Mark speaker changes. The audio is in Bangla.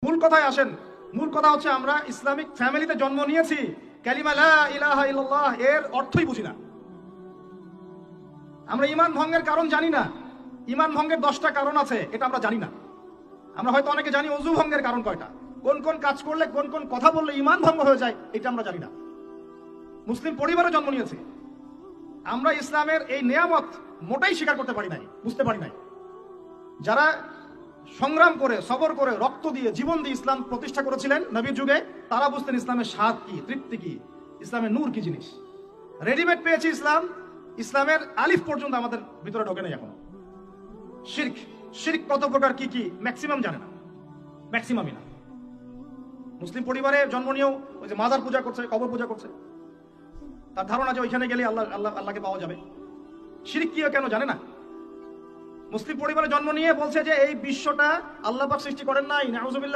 Speaker 1: মূল কথায় আসেন। মূল কথা হচ্ছে আমরা ইসলামিক ফ্যামিলিতে জন্ম নিয়েছি, কালিমা লা ইলাহা ইল্লাল্লাহ এর অর্থই বুঝি না। আমরা ঈমান ভঙ্গের কারণ জানি না। ঈমান ভঙ্গের 10টা কারণ আছে, এটা আমরা জানি না। আমরা হয়তো অনেকে জানি ওযু ভঙ্গের কারণ কয়টা, কোন কোন কাজ করলে কোন কোন কথা বললে ঈমান ভঙ্গ হয়ে যায়, এটা আমরা জানি না। মুসলিম পরিবারে জন্ম নিয়েছি আমরা, ইসলামের এই নিয়ামত মোটেই স্বীকার করতে পারি নাই, বুঝতে পারি নাই। যারা সংগ্রাম করে, সবর করে, রক্ত দিয়ে, জীবন দিয়ে ইসলাম প্রতিষ্ঠা করেছিলেন নবীর যুগে, তারা বুঝতেন ইসলামের স্বাদ কি, তৃপ্তি কি, ইসলামের নূর কি জিনিস। রেডিমেড পেয়েছি ইসলাম, ইসলামের আলিফ পর্যন্ত আমাদের ভিতরে ঢোকে নাই এখনো। শিরক, শিরক কত প্রকার কি কি ম্যাক্সিমাম জানে না, ম্যাক্সিমামই না। মুসলিম পরিবারে জন্ম নিয়েও ওই যে মাজার পূজা করছে, কবর পূজা করছে, তার ধারণা যে ওইখানে গেলে আল্লাহকে পাওয়া যাবে। শিরক কি কেন জানে না। মুসলিম পরিবারে জন্ম নিয়ে বলছে যে এই বিশ্বটা আল্লাহ পাক সৃষ্টি করেন নাই, নাউজুবিল্লাহ।